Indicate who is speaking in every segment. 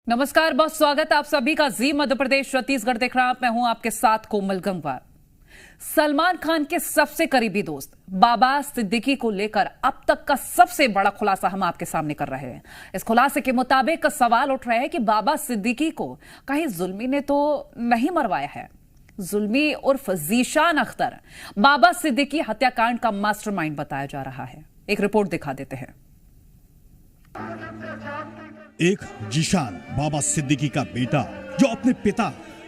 Speaker 1: नमस्कार, बहुत स्वागत है आप सभी का जी मध्य प्रदेश छत्तीसगढ़ देख रहा। मैं हूं आपके साथ कोमल गंगवार। सलमान खान के सबसे करीबी दोस्त बाबा सिद्दीकी को लेकर अब तक का सबसे बड़ा खुलासा हम आपके सामने कर रहे हैं। इस खुलासे के मुताबिक सवाल उठ रहे हैं कि बाबा सिद्दीकी को कहीं जुल्मी ने तो नहीं मरवाया है। जुल्मी उर्फ जीशान अख्तर बाबा सिद्दीकी हत्याकांड का मास्टरमाइंड बताया जा रहा है। एक रिपोर्ट दिखा देते हैं।
Speaker 2: एक जीशान बाबा सिद्दीकी का बेटा जो अपने पिता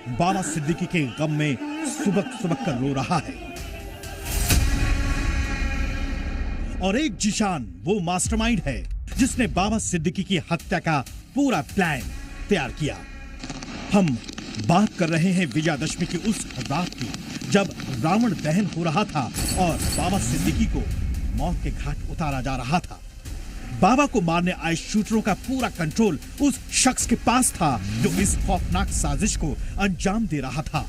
Speaker 2: बाबा सिद्दीकी के गम में सुबक सुबक कर रो रहा है, और एक जीशान वो मास्टरमाइंड है जिसने बाबा सिद्दीकी की हत्या का पूरा प्लान तैयार किया। हम बात कर रहे हैं विजयादशमी की उस रात की जब रावण दहन हो रहा था और बाबा सिद्दीकी को मौत के घाट उतारा जा रहा था। बाबा को मारने आए शूटरों का पूरा कंट्रोल उस शख्स के पास था जो इस खौफनाक साजिश को अंजाम दे रहा था।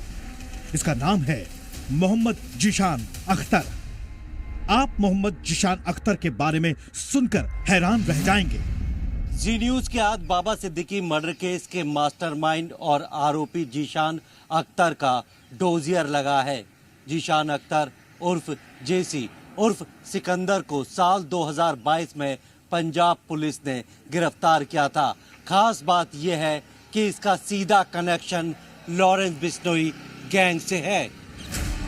Speaker 2: इसका नाम है मोहम्मद जीशान अख्तर। आप मोहम्मद जीशान अख्तर के बारे में सुनकर हैरान रह जाएंगे।
Speaker 3: जी न्यूज के आज बाबा सिद्दीकी मर्डर केस के मास्टरमाइंड और आरोपी जीशान अख्तर का डोजियर लगा है। जीशान अख्तर उर्फ जेसी उर्फ सिकंदर को साल 2022 में पंजाब पुलिस ने गिरफ्तार किया था। खास बात यह है कि इसका सीधा कनेक्शन लॉरेंस बिश्नोई गैंग से है।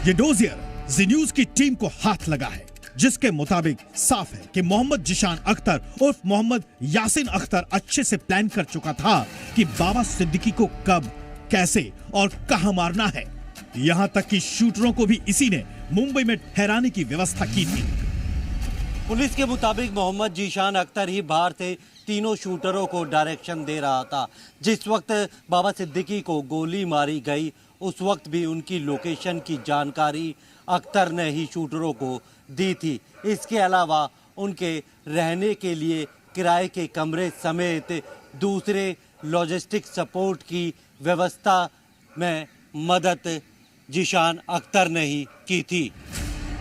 Speaker 2: ये डोजियर जी न्यूज की टीम को हाथ लगा है, जिसके मुताबिक साफ है कि मोहम्मद जीशान अख्तर उर्फ मोहम्मद यासिन अख्तर अच्छे से प्लान कर चुका था कि बाबा सिद्दीकी को कब, कैसे और कहां मारना है। यहां तक कि शूटरों को भी इसी ने मुंबई में ठहराने की व्यवस्था की थी।
Speaker 3: पुलिस के मुताबिक मोहम्मद जीशान अख्तर ही बाहर से तीनों शूटरों को डायरेक्शन दे रहा था। जिस वक्त बाबा सिद्दीकी को गोली मारी गई उस वक्त भी उनकी लोकेशन की जानकारी अख्तर ने ही शूटरों को दी थी। इसके अलावा उनके रहने के लिए किराए के कमरे समेत दूसरे लॉजिस्टिक सपोर्ट की व्यवस्था में मदद जीशान अख्तर ने ही की थी।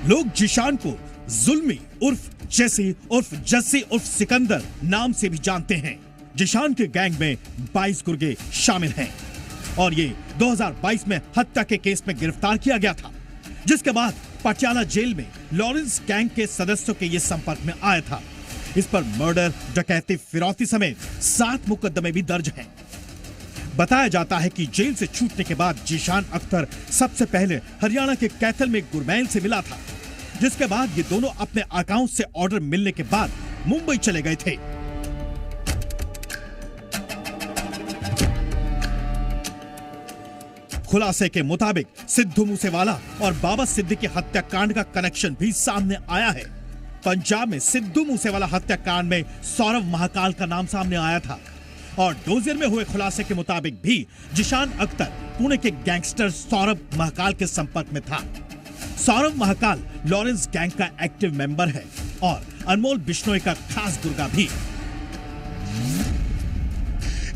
Speaker 2: लोग जीशान को जुल्मी उर्फ जैसी उर्फ जस्सी उर्फ सिकंदर नाम से भी जानते हैं। जीशान के गैंग में 22 गुर्गे शामिल हैं और ये 2022 में हत्या के केस में गिरफ्तार किया गया था, जिसके बाद पटियाला जेल में लॉरेंस गैंग के सदस्यों के ये संपर्क में आया था। इस पर मर्डर, डकैती, फिरौती समेत 7 मुकदमे भी दर्ज हैं। बताया जाता है कि जेल से छूटने के बाद जीशान अख्तर सबसे पहले हरियाणा के कैथल में गुरमैल से मिला था, जिसके बाद ये दोनों अपने अकाउंट से ऑर्डर मिलने के बाद मुंबई चले गए थे। खुलासे के मुताबिक सिद्धू मूसेवाला और बाबा सिद्दीकी हत्याकांड का कनेक्शन भी सामने आया है। पंजाब में सिद्धू मूसेवाला हत्याकांड में सौरभ महाकाल का नाम सामने आया था और डोजियर में हुए खुलासे के मुताबिक भी जीशान अख्तर पुणे के गैंगस्टर सौरभ महाकाल के संपर्क में था। सौरभ महाकाल लॉरेंस गैंग का एक्टिव मेंबर है और अनमोल बिश्नोई का खास गुर्गा भी।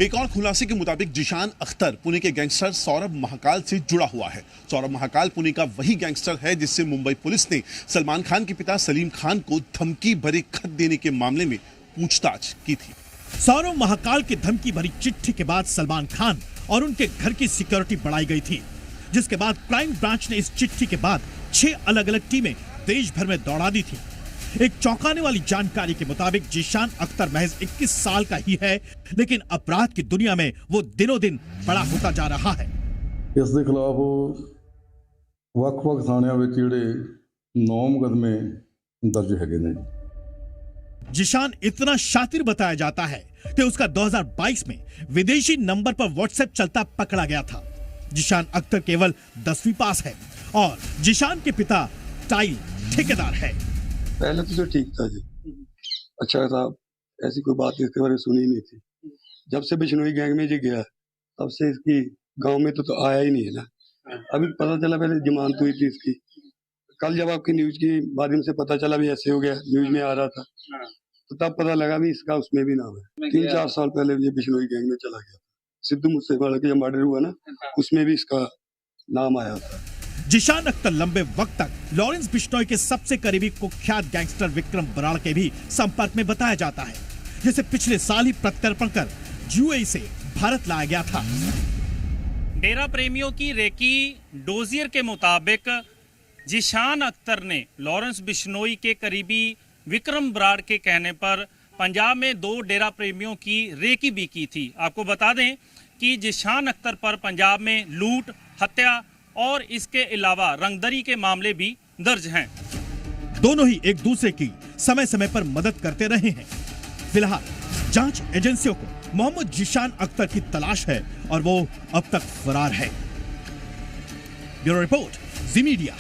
Speaker 4: एक और खुलासे के मुताबिक जीशान अख्तर पुणे के गैंगस्टर सौरभ महाकाल से जुड़ा हुआ है। सौरभ महाकाल पुणे का वही गैंगस्टर है जिससे मुंबई पुलिस ने सलमान खान के पिता सलीम खान को धमकी भरे खत देने के मामले में पूछताछ की थी।
Speaker 2: सौरभ महाकाल की धमकी भरी चिट्ठी के बाद सलमान खान और उनके घर की सिक्योरिटी बढ़ाई गई थी, जिसके बाद क्राइम ब्रांच ने इस चिट्ठी के बाद 6 अलग अलग टीमें देश भर में दौड़ा दी थी। एक चौंकाने वाली जानकारी के मुताबिक जीशान अख्तर महज 21 साल का ही है, लेकिन अपराध की दुनिया में वो दिनों दिन बड़ा होता जा रहा है।
Speaker 5: इस दे खिलाफ वक्-वक् थाणियां विच जिहड़े 9 मुकदमे दर्ज हैगे ने।
Speaker 2: जीशान इतना शातिर बताया जाता है कि उसका 2022 में विदेशी नंबर पर व्हाट्सएप चलता पकड़ा गया था। जीशान अख्तर केवल 10वीं पास है और जीशान के पिता टाइल ठेकेदार है।
Speaker 6: पहले तो ठीक था जी, अच्छा था, ऐसी कोई बात इसके बारे में सुनी नहीं थी। जब से बिश्नोई गैंग में जी गया तब से इसकी गांव में तो आया ही नहीं है ना। अभी पता चला, पहले जमानत हुई थी इसकी। कल जब आपकी न्यूज के माध्यम से पता चला भी ऐसे हो गया, न्यूज में आ रहा था, तो तब पता लगा भी इसका उसमें भी नाम है। 3-4 साल पहले ये बिश्नोई गैंग में चला गया। सिद्धू मूसेवाला का जब मर्डर हुआ ना, उसमें भी इसका नाम आया था।
Speaker 2: जीशान अख्तर लंबे वक्त तक लॉरेंस बिश्नोई के सबसे करीबी कुख्यात गैंगस्टर विक्रम बराड़ के भी संपर्क में बताया जाता है, जिसे पिछले साल ही प्रत्यर्पण कर यूएई से भारत लाया गया था।
Speaker 7: डेरा प्रेमियों की रेकी डोजियर के मुताबिक जिशान अख्तर ने लॉरेंस बिश्नोई के करीबी विक्रम बराड़ के कहने पर पंजाब में 2 डेरा प्रेमियों की रेकी भी की थी। आपको बता दें कि जिशान अख्तर पर पंजाब में लूट, हत्या और इसके अलावा रंगदरी के मामले भी दर्ज हैं।
Speaker 2: दोनों ही एक दूसरे की समय समय पर मदद करते रहे हैं। फिलहाल जांच एजेंसियों को मोहम्मद जिशान अख्तर की तलाश है और वो अब तक फरार है। ब्यूरो रिपोर्ट, जी मीडिया।